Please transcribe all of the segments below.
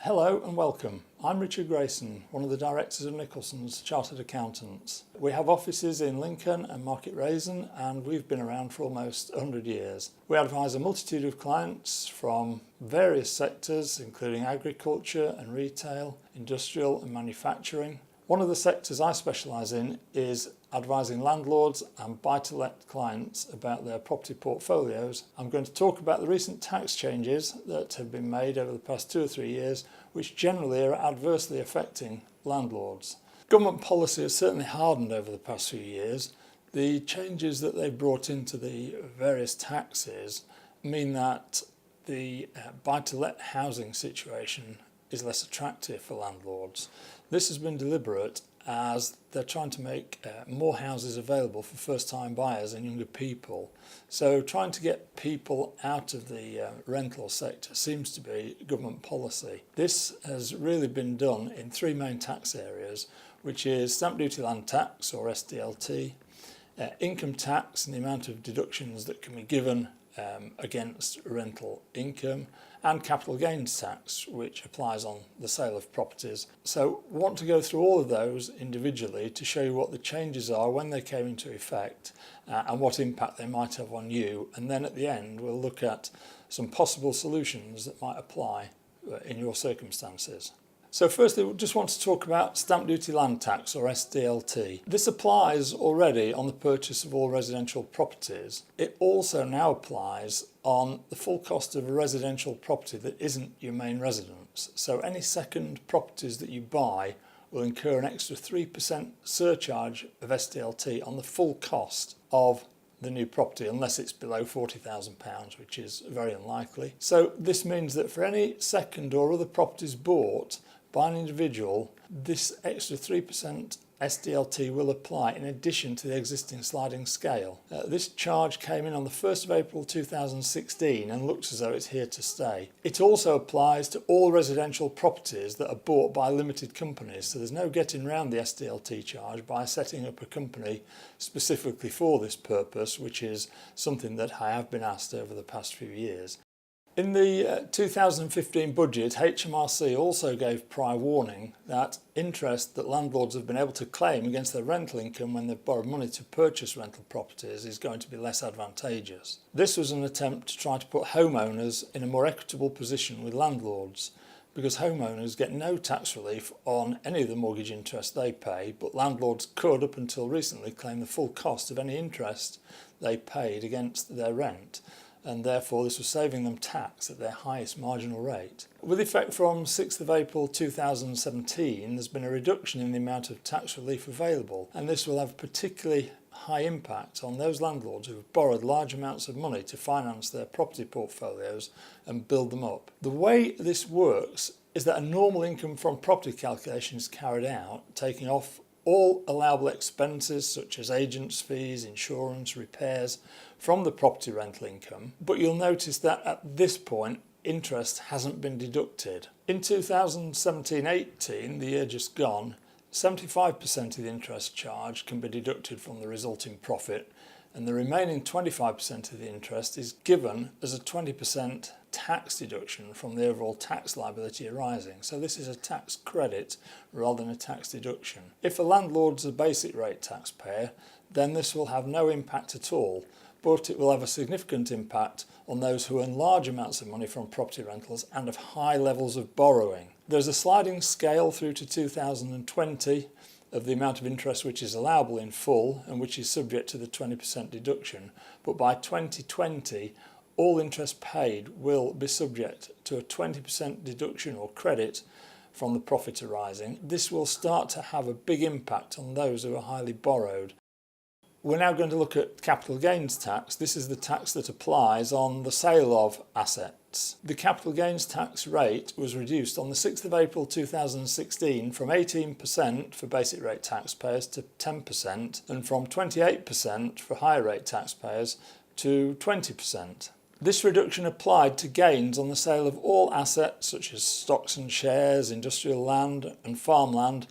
Hello and welcome. I'm Richard Grayson, one of the directors of Nicholsons Chartered Accountants. We have offices in Lincoln and Market Raisin, and we've been around for almost 100 years. We advise a multitude of clients from various sectors, including agriculture and retail, industrial and manufacturing. One of the sectors I specialise in is advising landlords and buy-to-let clients about their property portfolios. I'm going to talk about the recent tax changes that have been made over the past 2 or 3 years, which generally are adversely affecting landlords. Government policy has certainly hardened over the past few years. The changes that they've brought into the various taxes mean that the buy-to-let housing situation is less attractive for landlords. This has been deliberate as they're trying to make more houses available for first-time buyers and younger people. So trying to get people out of the rental sector seems to be government policy. This has really been done in 3 main tax areas, which is stamp duty land tax or SDLT, income tax and the amount of deductions that can be given against rental income, and capital gains tax, which applies on the sale of properties. So I want to go through all of those individually to show you what the changes are, when they came into effect, and what impact they might have on you. And then at the end we'll look at some possible solutions that might apply in your circumstances. So firstly, we just want to talk about stamp duty land tax or SDLT. This applies already on the purchase of all residential properties. It also now applies on the full cost of a residential property that isn't your main residence. So any second properties that you buy will incur an extra 3% surcharge of SDLT on the full cost of the new property, unless it's below £40,000, which is very unlikely. So this means that for any second or other properties bought by an individual, this extra 3% SDLT will apply in addition to the existing sliding scale. This charge came in on the 1st of April 2016 and looks as though it's here to stay. It also applies to all residential properties that are bought by limited companies, so there's no getting around the SDLT charge by setting up a company specifically for this purpose, which is something that I have been asked over the past few years. In the 2015 budget, HMRC also gave prior warning that interest that landlords have been able to claim against their rental income when they've borrowed money to purchase rental properties is going to be less advantageous. This was an attempt to try to put homeowners in a more equitable position with landlords, because homeowners get no tax relief on any of the mortgage interest they pay, but landlords could, up until recently, claim the full cost of any interest they paid against their rent, and therefore this was saving them tax at their highest marginal rate. With effect from 6th of April 2017, there's been a reduction in the amount of tax relief available, and this will have particularly high impact on those landlords who have borrowed large amounts of money to finance their property portfolios and build them up. The way this works is that a normal income from property calculation is carried out, taking off all allowable expenses such as agents' fees, insurance, repairs from the property rental income, but you'll notice that at this point interest hasn't been deducted. In 2017-18, the year just gone, 75% of the interest charge can be deducted from the resulting profit, and the remaining 25% of the interest is given as a 20% tax deduction from the overall tax liability arising. So this is a tax credit rather than a tax deduction. If a landlord's a basic rate taxpayer, then this will have no impact at all, but it will have a significant impact on those who earn large amounts of money from property rentals and have high levels of borrowing. There's a sliding scale through to 2020 of the amount of interest which is allowable in full and which is subject to the 20% deduction, but by 2020 all interest paid will be subject to a 20% deduction or credit from the profit arising. This will start to have a big impact on those who are highly borrowed. We're now going to look at capital gains tax. This is the tax that applies on the sale of assets. The capital gains tax rate was reduced on the 6th of April 2016 from 18% for basic rate taxpayers to 10%, and from 28% for higher rate taxpayers to 20%. This reduction applied to gains on the sale of all assets such as stocks and shares, industrial land and farmland,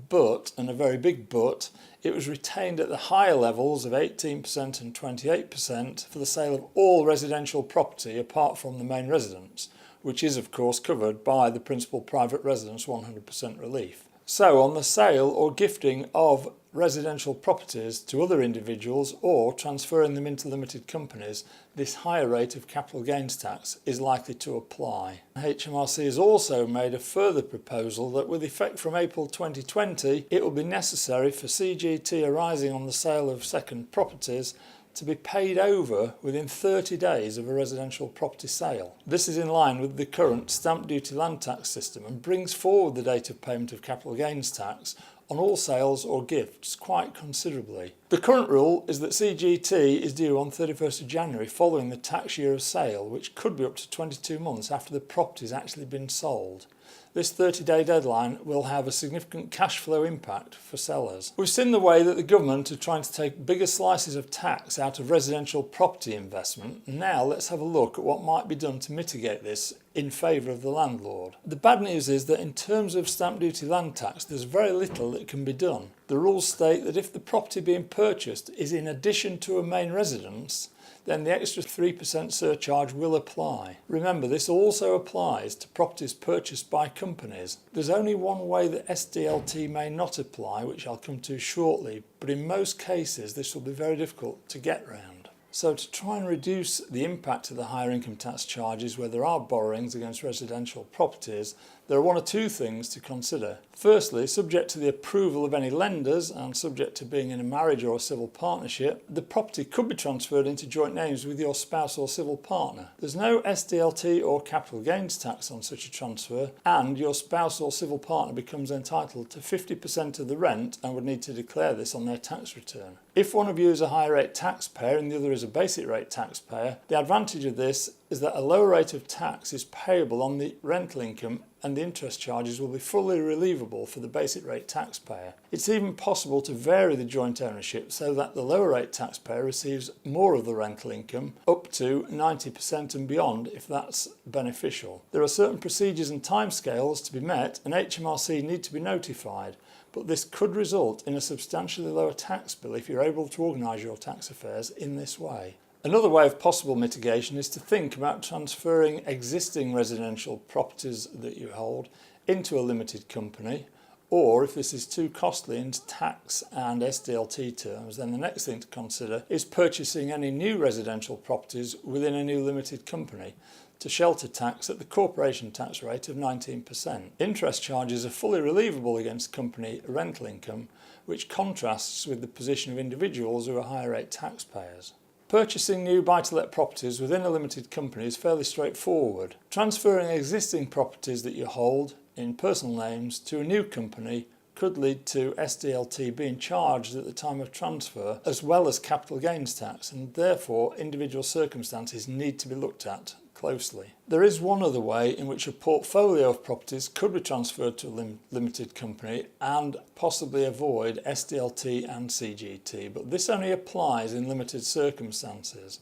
but, and a very big but, it was retained at the higher levels of 18% and 28% for the sale of all residential property apart from the main residence, which is of course covered by the Principal Private Residence 100% relief. So on the sale or gifting of residential properties to other individuals or transferring them into limited companies, this higher rate of capital gains tax is likely to apply. HMRC has also made a further proposal that with effect from April 2020, it will be necessary for CGT arising on the sale of second properties to be paid over within 30 days of a residential property sale. This is in line with the current stamp duty land tax system and brings forward the date of payment of capital gains tax on all sales or gifts quite considerably. The current rule is that CGT is due on 31st of January following the tax year of sale, which could be up to 22 months after the property has actually been sold. This 30-day deadline will have a significant cash flow impact for sellers. We've seen the way that the government are trying to take bigger slices of tax out of residential property investment. Now let's have a look at what might be done to mitigate this in favour of the landlord. The bad news is that in terms of stamp duty land tax, there's very little that can be done. The rules state that if the property being purchased is in addition to a main residence, then the extra 3% surcharge will apply. Remember, this also applies to properties purchased by companies. There's only one way that SDLT may not apply, which I'll come to shortly, but in most cases this will be very difficult to get round. So to try and reduce the impact of the higher income tax charges where there are borrowings against residential properties, there are one or two things to consider. Firstly, subject to the approval of any lenders and subject to being in a marriage or a civil partnership, the property could be transferred into joint names with your spouse or civil partner. There's no SDLT or capital gains tax on such a transfer, and your spouse or civil partner becomes entitled to 50% of the rent and would need to declare this on their tax return. If one of you is a high rate taxpayer and the other is a basic rate taxpayer, the advantage of this is that a lower rate of tax is payable on the rental income and the interest charges will be fully relievable for the basic rate taxpayer. It's even possible to vary the joint ownership so that the lower rate taxpayer receives more of the rental income, up to 90% and beyond if that's beneficial. There are certain procedures and timescales to be met and HMRC need to be notified, but this could result in a substantially lower tax bill if you're able to organise your tax affairs in this way. Another way of possible mitigation is to think about transferring existing residential properties that you hold into a limited company, or if this is too costly in tax and SDLT terms, then the next thing to consider is purchasing any new residential properties within a new limited company to shelter tax at the corporation tax rate of 19%. Interest charges are fully relievable against company rental income, which contrasts with the position of individuals who are higher rate taxpayers. Purchasing new buy-to-let properties within a limited company is fairly straightforward. Transferring existing properties that you hold in personal names to a new company could lead to SDLT being charged at the time of transfer as well as capital gains tax, and therefore individual circumstances need to be looked at closely. There is one other way in which a portfolio of properties could be transferred to a limited company and possibly avoid SDLT and CGT, but this only applies in limited circumstances.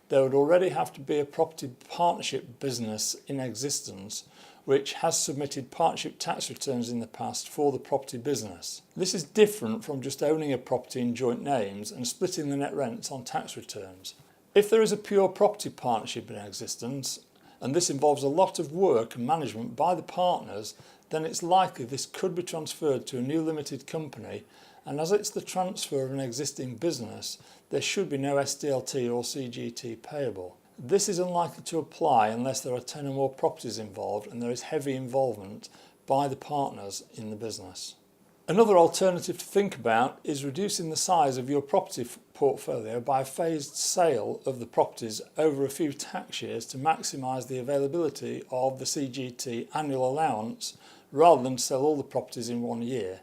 There would already have to be a property partnership business in existence which has submitted partnership tax returns in the past for the property business. This is different from just owning a property in joint names and splitting the net rents on tax returns. If there is a pure property partnership in existence, and this involves a lot of work and management by the partners, then it's likely this could be transferred to a new limited company, and as it's the transfer of an existing business, there should be no SDLT or CGT payable. This is unlikely to apply unless there are 10 or more properties involved and there is heavy involvement by the partners in the business. Another alternative to think about is reducing the size of your property portfolio by a phased sale of the properties over a few tax years to maximise the availability of the CGT annual allowance rather than sell all the properties in 1 year.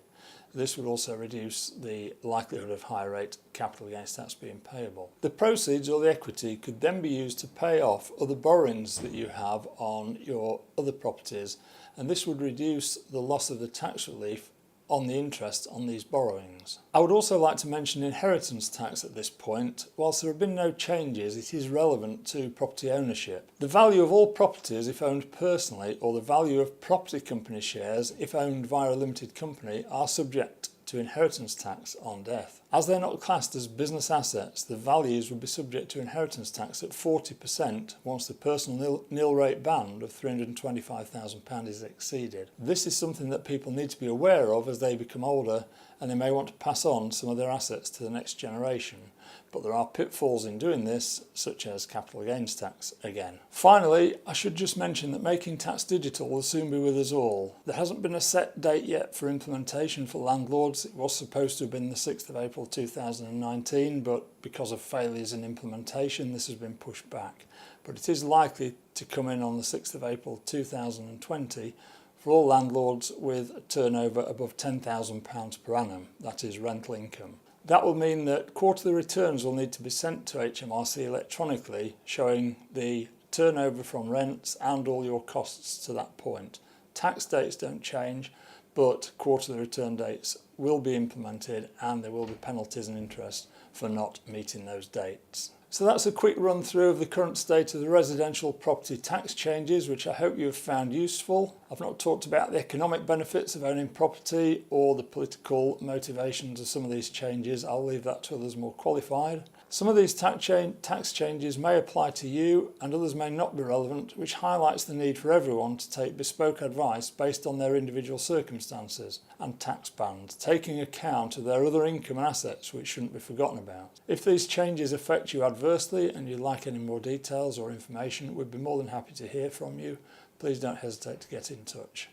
This would also reduce the likelihood of high rate capital gains tax being payable. The proceeds or the equity could then be used to pay off other borrowings that you have on your other properties, and this would reduce the loss of the tax relief on the interest on these borrowings. I would also like to mention inheritance tax at this point. Whilst there have been no changes, it is relevant to property ownership. The value of all properties if owned personally or the value of property company shares if owned via a limited company are subject to inheritance tax on death. As they're not classed as business assets, the values would be subject to inheritance tax at 40% once the personal nil rate band of £325,000 is exceeded. This is something that people need to be aware of as they become older, and they may want to pass on some of their assets to the next generation. But there are pitfalls in doing this, such as capital gains tax again. Finally, I should just mention that making tax digital will soon be with us all. There hasn't been a set date yet for implementation for landlords. It was supposed to have been the 6th of April 2019, but because of failures in implementation, this has been pushed back. But it is likely to come in on the 6th of April 2020 for all landlords with a turnover above £10,000 per annum, that is rental income. That will mean that quarterly returns will need to be sent to HMRC electronically, showing the turnover from rents and all your costs to that point. Tax dates don't change, but quarterly return dates will be implemented, and there will be penalties and interest for not meeting those dates. So that's a quick run through of the current state of the residential property tax changes, which I hope you have found useful. I've not talked about the economic benefits of owning property or the political motivations of some of these changes. I'll leave that to others more qualified. Some of these tax changes may apply to you and others may not be relevant, which highlights the need for everyone to take bespoke advice based on their individual circumstances and tax bands, taking account of their other income and assets, which shouldn't be forgotten about. If these changes affect you adversely and you'd like any more details or information, we'd be more than happy to hear from you. Please don't hesitate to get in touch.